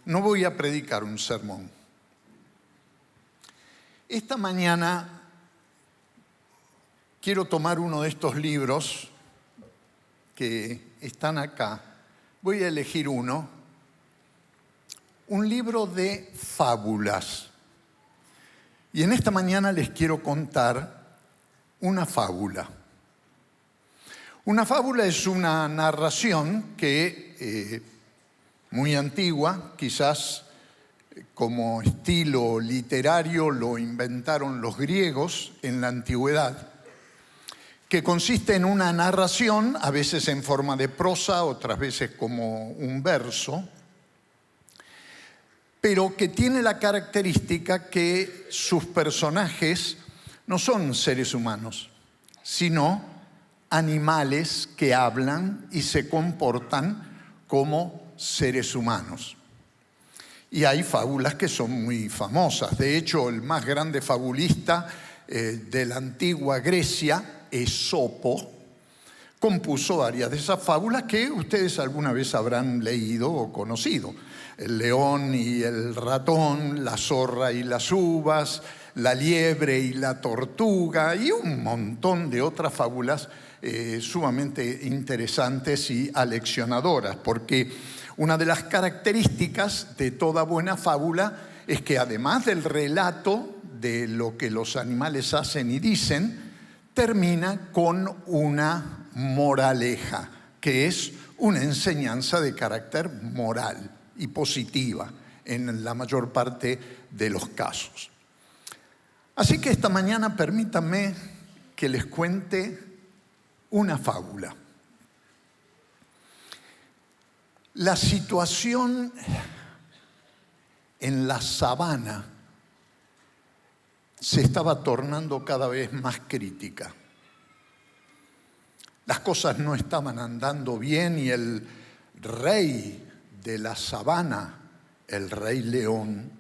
No voy a predicar un sermón. Esta mañana quiero tomar uno de estos libros que están acá. Voy a elegir uno. Un libro de fábulas. Y en esta mañana les quiero contar una fábula. Una fábula es una narración que, muy antigua, quizás como estilo literario lo inventaron los griegos en la antigüedad, que consiste en una narración, a veces en forma de prosa, otras veces como un verso, pero que tiene la característica que sus personajes no son seres humanos, sino animales que hablan y se comportan como seres humanos. Y hay fábulas que son muy famosas. De hecho, el más grande fabulista de la antigua Grecia, Esopo, compuso varias de esas fábulas que ustedes alguna vez habrán leído o conocido. El león y el ratón, la zorra y las uvas, la liebre y la tortuga y un montón de otras fábulas sumamente interesantes y aleccionadoras, porque una de las características de toda buena fábula es que además del relato de lo que los animales hacen y dicen, termina con una moraleja, que es una enseñanza de carácter moral y positiva en la mayor parte de los casos. Así que esta mañana permítanme que les cuente una fábula. La situación en la sabana se estaba tornando cada vez más crítica. Las cosas no estaban andando bien y el rey de la sabana, el rey león,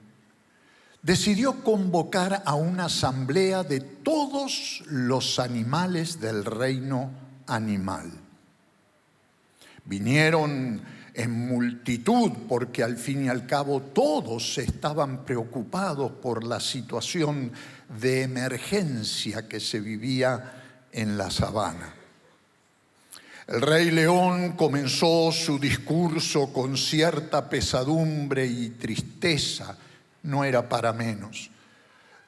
decidió convocar a una asamblea de todos los animales del reino animal. Vinieron en multitud porque al fin y al cabo todos estaban preocupados por la situación de emergencia que se vivía en la sabana. El rey león comenzó su discurso con cierta pesadumbre y tristeza. No era para menos.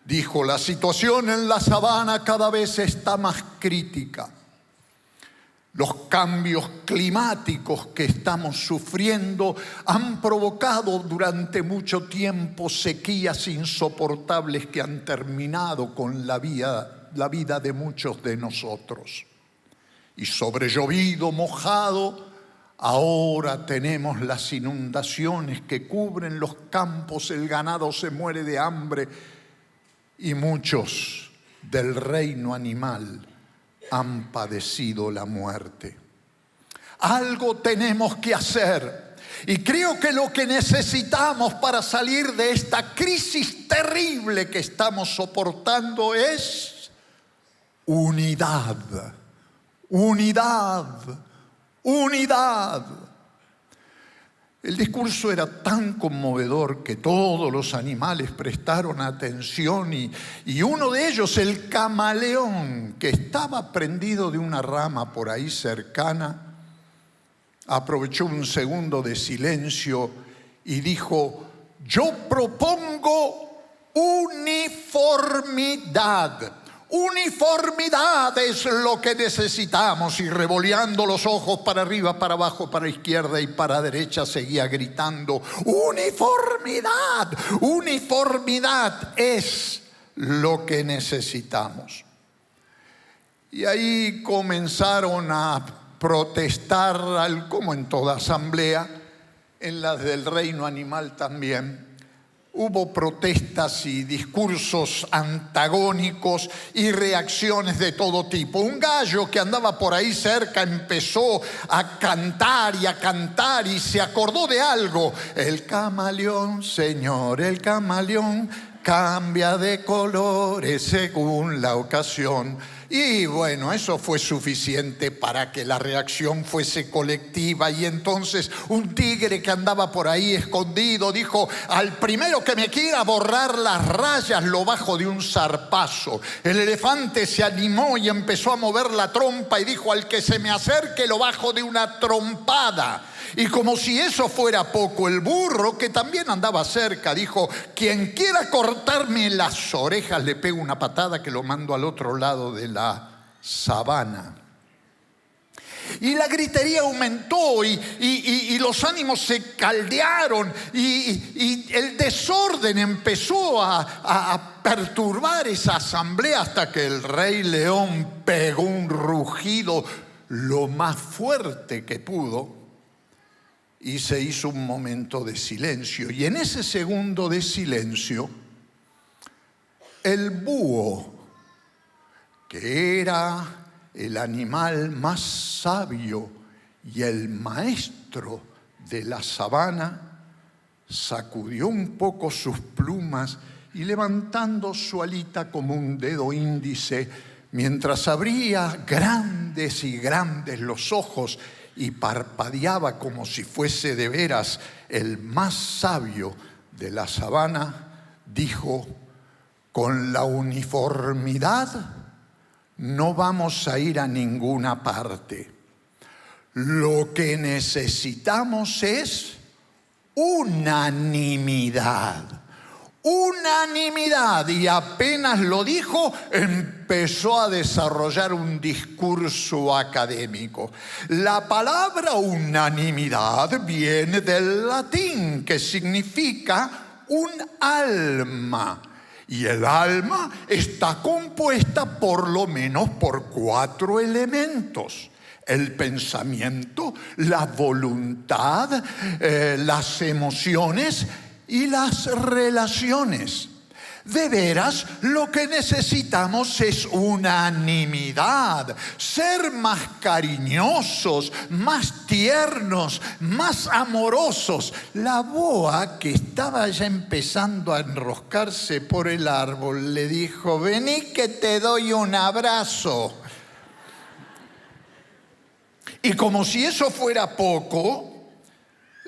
Dijo: la situación en la sabana cada vez está más crítica. Los cambios climáticos que estamos sufriendo han provocado durante mucho tiempo sequías insoportables que han terminado con la vida de muchos de nosotros. Y sobre llovido, mojado, ahora tenemos las inundaciones que cubren los campos, el ganado se muere de hambre y muchos del reino animal han padecido la muerte. Algo tenemos que hacer y creo que lo que necesitamos para salir de esta crisis terrible que estamos soportando es unidad. Unidad, unidad. El discurso era tan conmovedor que todos los animales prestaron atención y uno de ellos, el camaleón, que estaba prendido de una rama por ahí cercana, aprovechó un segundo de silencio y dijo: yo propongo uniformidad. Uniformidad es lo que necesitamos. Y revoleando los ojos para arriba, para abajo, para izquierda y para derecha, seguía gritando: uniformidad, uniformidad es lo que necesitamos. Y ahí comenzaron a protestar, como en toda asamblea, en las del reino animal también. Hubo protestas y discursos antagónicos y reacciones de todo tipo. Un gallo que andaba por ahí cerca empezó a cantar y se acordó de algo. El camaleón, señor, el camaleón cambia de colores según la ocasión. Y bueno, eso fue suficiente para que la reacción fuese colectiva. Y entonces un tigre que andaba por ahí escondido dijo: al primero que me quiera borrar las rayas lo bajo de un zarpazo. El elefante se animó y empezó a mover la trompa y dijo: al que se me acerque lo bajo de una trompada. Y como si eso fuera poco, el burro, que también andaba cerca, dijo: quien quiera cortarme las orejas le pego una patada que lo mando al otro lado de la sabana. Y la gritería aumentó y los ánimos se caldearon y el desorden empezó a perturbar esa asamblea, hasta que el Rey León pegó un rugido lo más fuerte que pudo. Y se hizo un momento de silencio. Y en ese segundo de silencio, el búho, que era el animal más sabio y el maestro de la sabana, sacudió un poco sus plumas y, levantando su alita como un dedo índice, mientras abría grandes y grandes los ojos y parpadeaba como si fuese de veras el más sabio de la sabana, dijo: con la uniformidad no vamos a ir a ninguna parte. Lo que necesitamos es unanimidad. Unanimidad. Y apenas lo dijo, empezó a desarrollar un discurso académico. La palabra unanimidad viene del latín, que significa un alma. Y el alma está compuesta por lo menos por 4 elementos: el pensamiento, la voluntad, las emociones y las relaciones. De veras, lo que necesitamos es unanimidad, ser más cariñosos, más tiernos, más amorosos. La boa, que estaba ya empezando a enroscarse por el árbol, le dijo: vení que te doy un abrazo. Y como si eso fuera poco,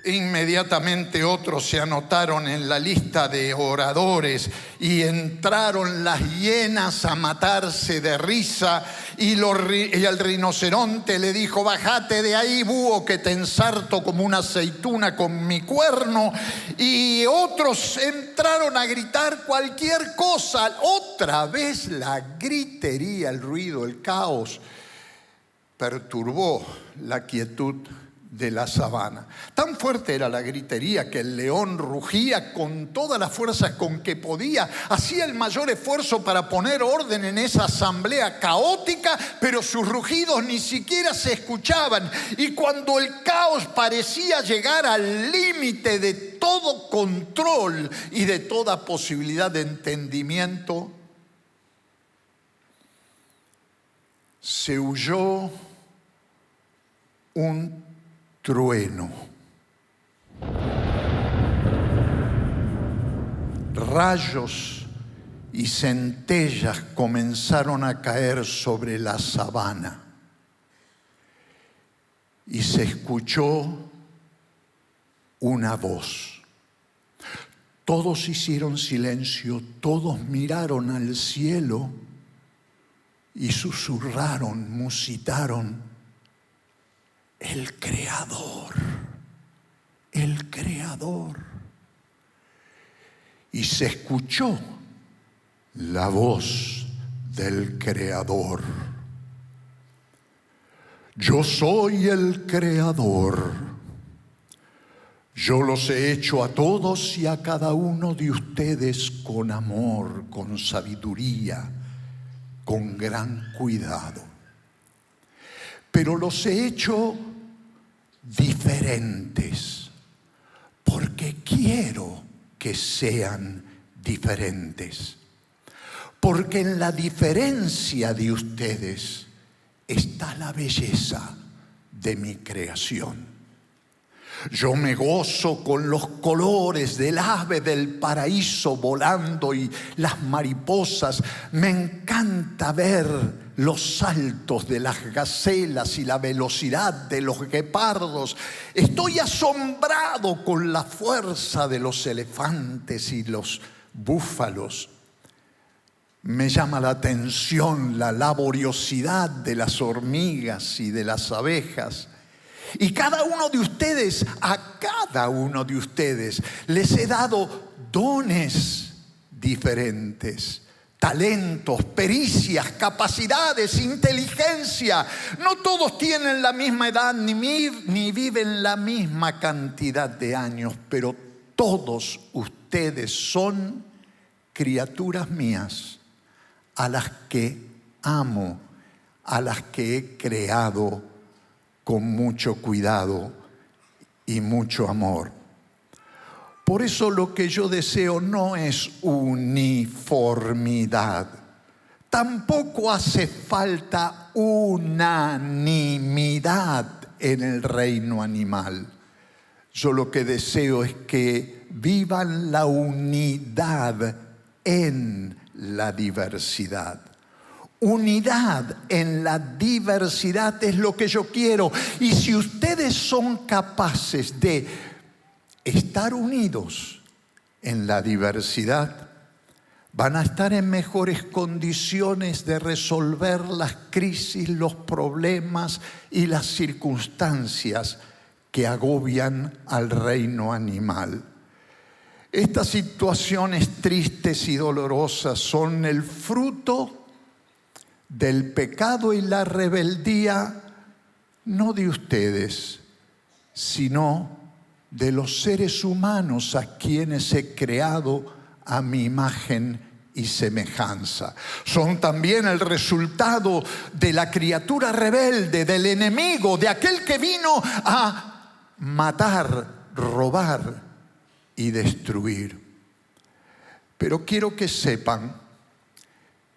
inmediatamente otros se anotaron en la lista de oradores y entraron las hienas a matarse de risa, y el rinoceronte le dijo: bájate de ahí, búho, que te ensarto como una aceituna con mi cuerno. Y otros entraron a gritar cualquier cosa. Otra vez la gritería, el ruido, el caos perturbó la quietud de la sabana. Tan fuerte era la gritería que el león rugía con todas las fuerzas con que podía. Hacía el mayor esfuerzo para poner orden en esa asamblea caótica, pero sus rugidos ni siquiera se escuchaban. Y cuando el caos parecía llegar al límite de todo control y de toda posibilidad de entendimiento, se oyó un trueno. Rayos y centellas comenzaron a caer sobre la sabana y se escuchó una voz. Todos hicieron silencio, todos miraron al cielo y susurraron, musitaron: el Creador, el Creador. Y se escuchó la voz del Creador: yo soy el Creador. Yo los he hecho a todos y a cada uno de ustedes con amor, con sabiduría, con gran cuidado. Pero los he hecho diferentes, porque quiero que sean diferentes. Porque en la diferencia de ustedes está la belleza de mi creación. Yo me gozo con los colores del ave del paraíso volando y las mariposas. Me encanta ver los saltos de las gacelas y la velocidad de los guepardos. Estoy asombrado con la fuerza de los elefantes y los búfalos. Me llama la atención la laboriosidad de las hormigas y de las abejas. Y cada uno de ustedes, a cada uno de ustedes, les he dado dones diferentes, talentos, pericias, capacidades, inteligencia. No todos tienen la misma edad ni viven la misma cantidad de años, pero todos ustedes son criaturas mías, a las que amo, a las que he creado con mucho cuidado y mucho amor. Por eso lo que yo deseo no es uniformidad. Tampoco hace falta unanimidad en el reino animal. Yo lo que deseo es que vivan la unidad en la diversidad. Unidad en la diversidad es lo que yo quiero. Y si ustedes son capaces de estar unidos en la diversidad, van a estar en mejores condiciones de resolver las crisis, los problemas y las circunstancias que agobian al reino animal. Estas situaciones tristes y dolorosas son el fruto del pecado y la rebeldía, no de ustedes, sino de los seres humanos a quienes he creado a mi imagen y semejanza. Son también el resultado de la criatura rebelde, del enemigo, de aquel que vino a matar, robar y destruir. Pero quiero que sepan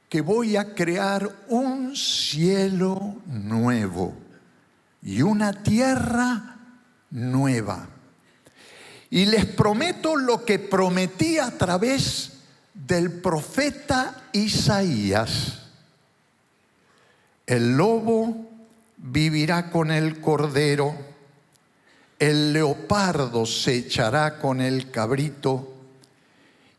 que voy a crear un cielo nuevo y una tierra nueva. Y les prometo lo que prometí a través del profeta Isaías. El lobo vivirá con el cordero, el leopardo se echará con el cabrito,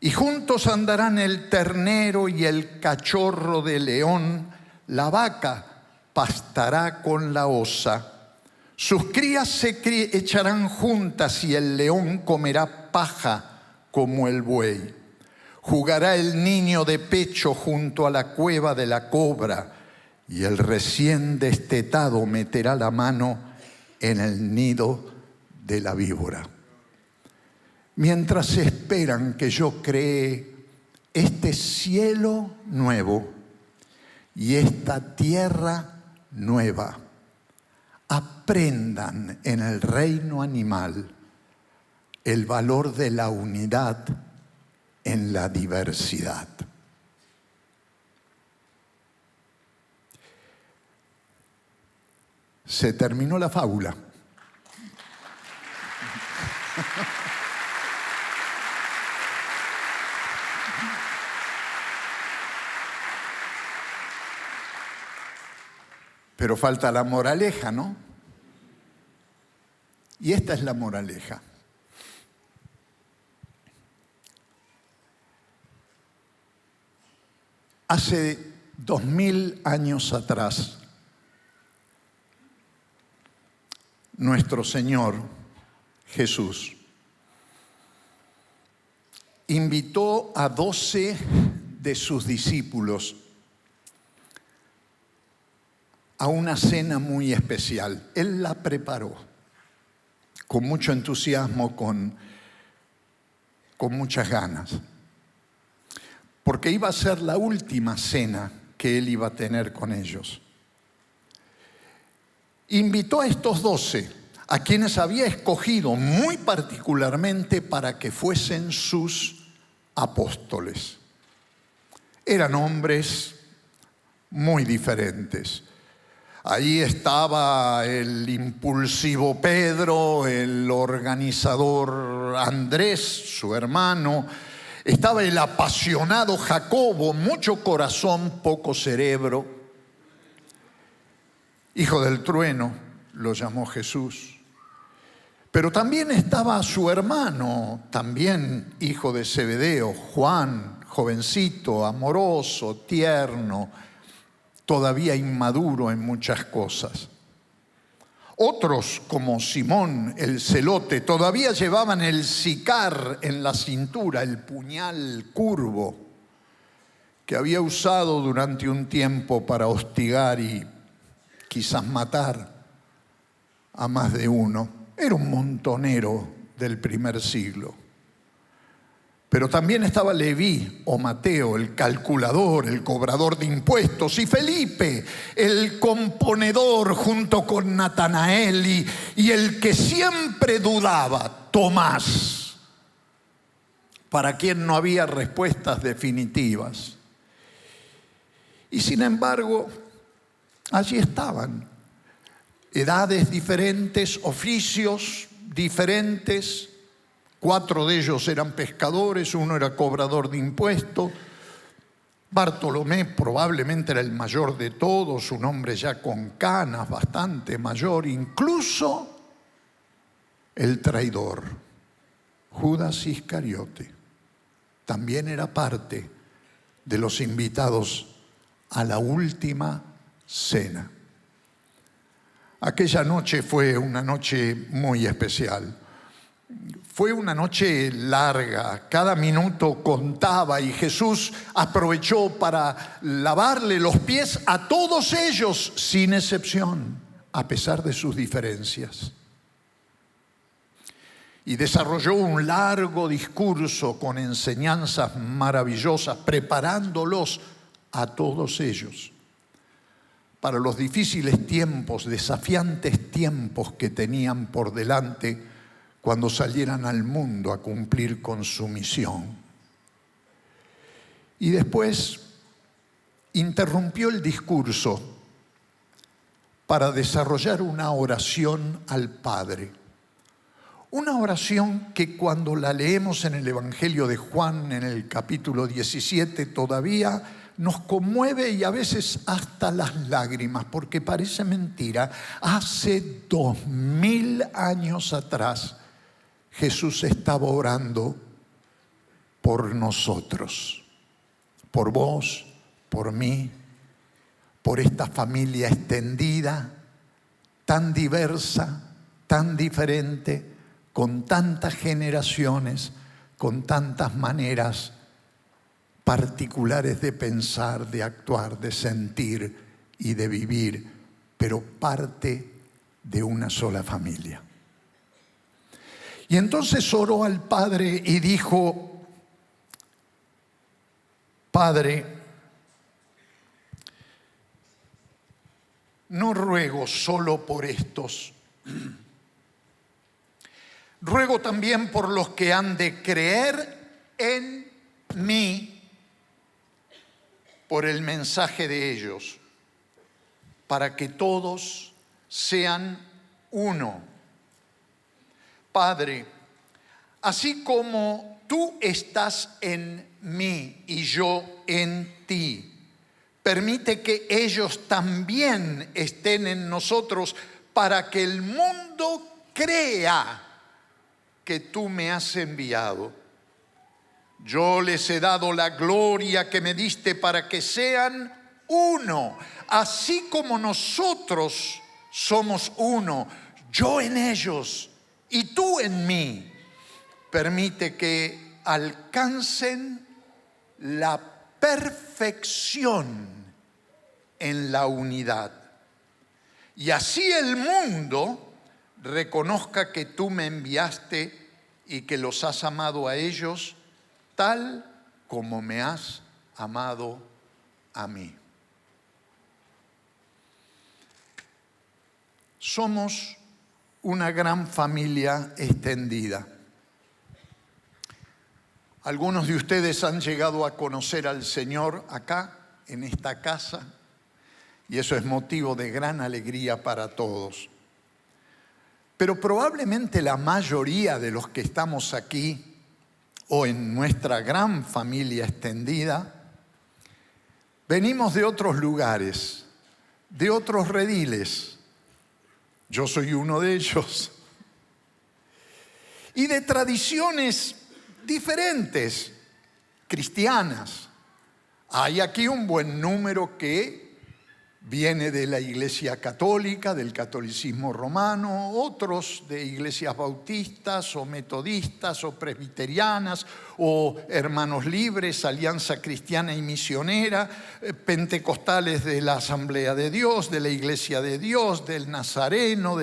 y juntos andarán el ternero y el cachorro de león. La vaca pastará con la osa. Sus crías se echarán juntas y el león comerá paja como el buey. Jugará el niño de pecho junto a la cueva de la cobra y el recién destetado meterá la mano en el nido de la víbora. Mientras esperan que yo cree este cielo nuevo y esta tierra nueva, aprendan en el reino animal el valor de la unidad en la diversidad. Se terminó la fábula. Pero falta la moraleja, ¿no? Y esta es la moraleja. Hace 2000 años atrás, nuestro Señor Jesús invitó a 12 de sus discípulos a una cena muy especial. Él la preparó con mucho entusiasmo, con muchas ganas, porque iba a ser la última cena que él iba a tener con ellos. Invitó a estos 12, a quienes había escogido muy particularmente para que fuesen sus apóstoles. Eran hombres muy diferentes. Ahí estaba el impulsivo Pedro, el organizador Andrés, su hermano. Estaba el apasionado Jacobo, mucho corazón, poco cerebro. Hijo del trueno, lo llamó Jesús. Pero también estaba su hermano, también hijo de Zebedeo, Juan, jovencito, amoroso, tierno, todavía inmaduro en muchas cosas. Otros, como Simón el celote, todavía llevaban el sicar en la cintura, el puñal curvo que había usado durante un tiempo para hostigar y quizás matar a más de uno. Era un montonero del primer siglo. Pero también estaba Leví o Mateo, el calculador, el cobrador de impuestos, y Felipe, el componedor junto con Natanael, y el que siempre dudaba, Tomás, para quien no había respuestas definitivas. Y sin embargo, allí estaban, edades diferentes, oficios diferentes. 4 de ellos eran pescadores, uno era cobrador de impuestos. Bartolomé probablemente era el mayor de todos, un hombre ya con canas, bastante mayor. Incluso el traidor, Judas Iscariote, también era parte de los invitados a la última cena. Aquella noche fue una noche muy especial. Fue una noche larga, cada minuto contaba y Jesús aprovechó para lavarle los pies a todos ellos, sin excepción, a pesar de sus diferencias. Y desarrolló un largo discurso con enseñanzas maravillosas, preparándolos a todos ellos para los difíciles tiempos, desafiantes tiempos que tenían por delante cuando salieran al mundo a cumplir con su misión. Y después interrumpió el discurso para desarrollar una oración al Padre. Una oración que cuando la leemos en el Evangelio de Juan, en el capítulo 17, todavía nos conmueve y a veces hasta las lágrimas, porque parece mentira. Hace 2000 años atrás, Jesús estaba orando por nosotros, por vos, por mí, por esta familia extendida, tan diversa, tan diferente, con tantas generaciones, con tantas maneras particulares de pensar, de actuar, de sentir y de vivir, pero parte de una sola familia. Y entonces oró al Padre y dijo: Padre, no ruego solo por estos, ruego también por los que han de creer en mí por el mensaje de ellos, para que todos sean uno. Padre, así como tú estás en mí y yo en ti, permite que ellos también estén en nosotros para que el mundo crea que tú me has enviado. Yo les he dado la gloria que me diste para que sean uno, así como nosotros somos uno, yo en ellos y tú en mí. Permite que alcancen la perfección en la unidad. Y así el mundo reconozca que tú me enviaste y que los has amado a ellos tal como me has amado a mí. Somos una gran familia extendida. Algunos de ustedes han llegado a conocer al Señor acá, en esta casa, y eso es motivo de gran alegría para todos. Pero probablemente la mayoría de los que estamos aquí o en nuestra gran familia extendida, venimos de otros lugares, de otros rediles. Yo soy uno de ellos. Y de tradiciones diferentes, cristianas. Hay aquí un buen número que viene de la Iglesia Católica, del catolicismo romano, otros de iglesias bautistas o metodistas o presbiterianas o hermanos libres, Alianza Cristiana y Misionera, pentecostales de la Asamblea de Dios, de la Iglesia de Dios, del Nazareno.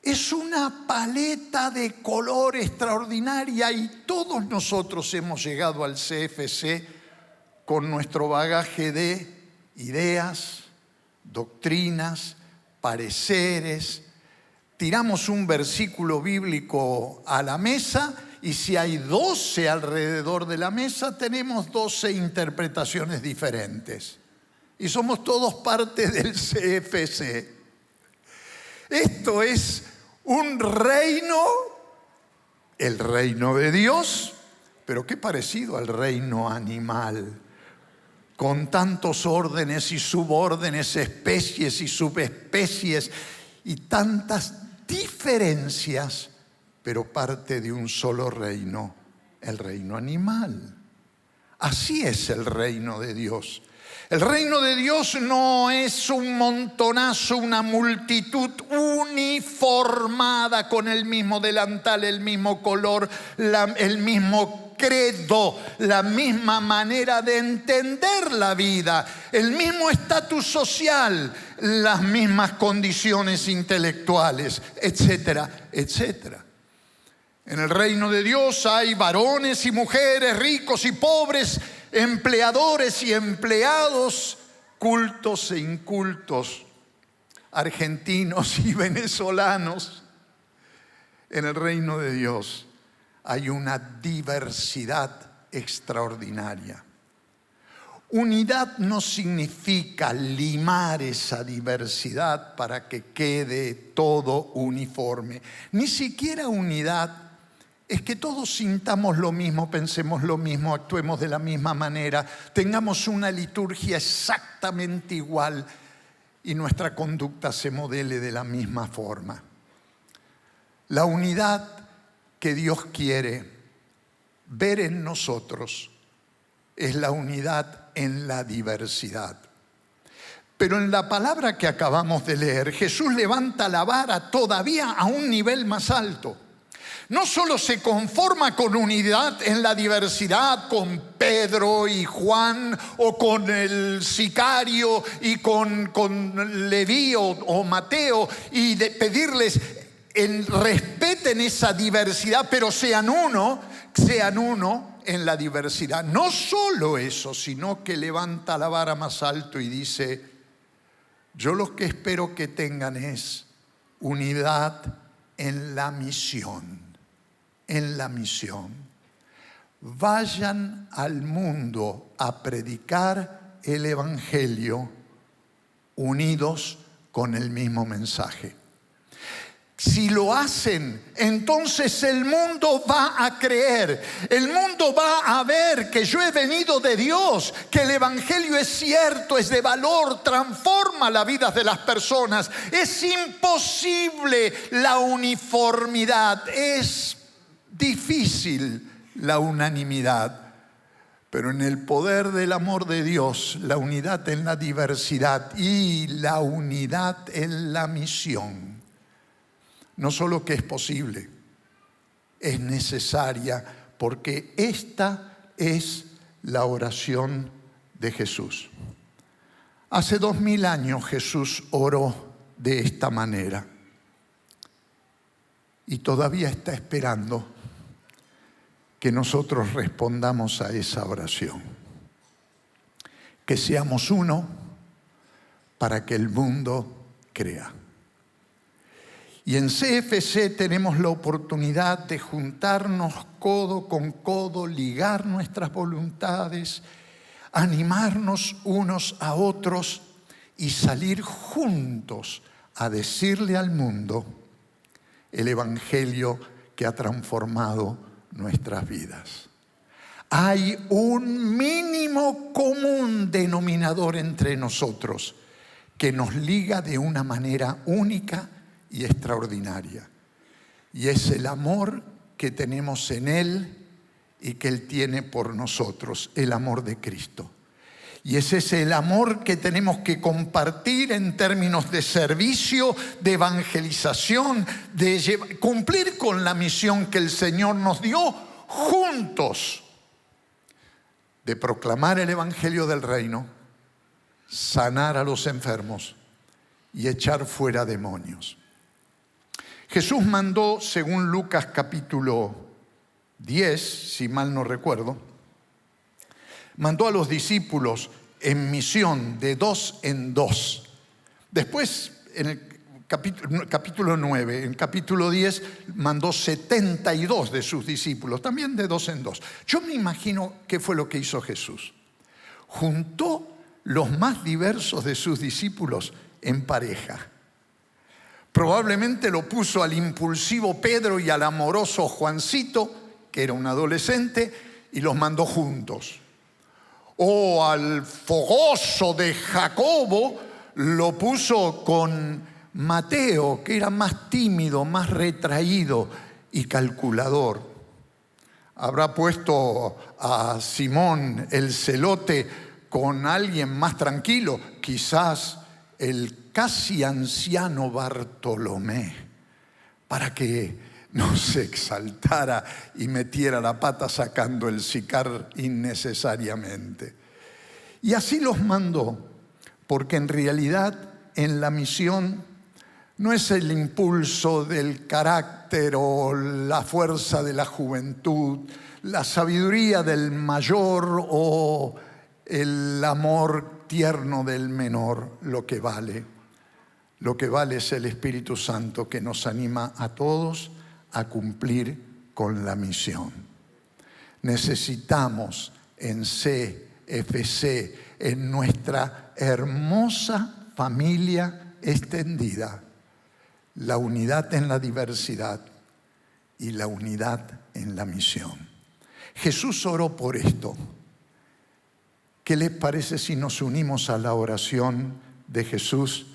Es una paleta de color extraordinaria y todos nosotros hemos llegado al CFC con nuestro bagaje de ideas, doctrinas, pareceres. Tiramos un versículo bíblico a la mesa y si hay 12 alrededor de la mesa, tenemos 12 interpretaciones diferentes. Y somos todos parte del CFC. Esto es un reino, el reino de Dios, pero qué parecido al reino animal, con tantos órdenes y subórdenes, especies y subespecies y tantas diferencias, pero parte de un solo reino, el reino animal. Así es el reino de Dios. El reino de Dios no es un montonazo, una multitud uniformada con el mismo delantal, el mismo color, el mismo credo, la misma manera de entender la vida, el mismo estatus social, las mismas condiciones intelectuales, etcétera, etcétera. En el reino de Dios hay varones y mujeres, ricos y pobres, empleadores y empleados, cultos e incultos, argentinos y venezolanos. En el reino de Dios hay una diversidad extraordinaria. Unidad no significa limar esa diversidad para que quede todo uniforme. Ni siquiera unidad es que todos sintamos lo mismo, pensemos lo mismo, actuemos de la misma manera, tengamos una liturgia exactamente igual y nuestra conducta se modele de la misma forma. La unidad que Dios quiere ver en nosotros es la unidad en la diversidad. Pero en la palabra que acabamos de leer, Jesús levanta la vara todavía a un nivel más alto. No solo se conforma con unidad en la diversidad, con Pedro y Juan, o con el sicario y con Leví o Mateo, y de pedirles respeten esa diversidad, pero sean uno en la diversidad. No solo eso, sino que levanta la vara más alto y dice: yo lo que espero que tengan es unidad en la misión. En la misión. Vayan al mundo a predicar el Evangelio unidos con el mismo mensaje. Si lo hacen, entonces el mundo va a creer, el mundo va a ver que yo he venido de Dios, que el Evangelio es cierto, es de valor, transforma la vida de las personas. Es imposible la uniformidad, es difícil la unanimidad, pero en el poder del amor de Dios, la unidad en la diversidad y la unidad en la misión, no solo que es posible, es necesaria, porque esta es la oración de Jesús. Hace 2000 años Jesús oró de esta manera y todavía está esperando que nosotros respondamos a esa oración. Que seamos uno para que el mundo crea. Y en CFC tenemos la oportunidad de juntarnos codo con codo, ligar nuestras voluntades, animarnos unos a otros y salir juntos a decirle al mundo el evangelio que ha transformado nuestras vidas. Hay un mínimo común denominador entre nosotros que nos liga de una manera única y extraordinaria. Y es el amor que tenemos en Él y que Él tiene por nosotros, el amor de Cristo. Y ese es el amor que tenemos que compartir en términos de servicio, de evangelización, de cumplir con la misión que el Señor nos dio juntos, de proclamar el evangelio del reino, sanar a los enfermos y echar fuera demonios. Jesús mandó, según Lucas capítulo 10, si mal no recuerdo, mandó a los discípulos en misión de 2 en 2. Después, en el capítulo 9, en capítulo 10, mandó 72 de sus discípulos, también de 2 en 2. Yo me imagino qué fue lo que hizo Jesús. Juntó los más diversos de sus discípulos en pareja. Probablemente lo puso al impulsivo Pedro y al amoroso Juancito, que era un adolescente, y los mandó juntos. O al fogoso de Jacobo lo puso con Mateo, que era más tímido, más retraído y calculador. Habrá puesto a Simón el celote con alguien más tranquilo, quizás el casi anciano Bartolomé, para que no se exaltara y metiera la pata sacando el sicar innecesariamente. Y así los mandó, porque en realidad en la misión no es el impulso del carácter o la fuerza de la juventud, la sabiduría del mayor o el amor tierno del menor lo que vale. Lo que vale es el Espíritu Santo que nos anima a todos a cumplir con la misión. Necesitamos en CFC, en nuestra hermosa familia extendida, la unidad en la diversidad y la unidad en la misión. Jesús oró por esto. ¿Qué les parece si nos unimos a la oración de Jesús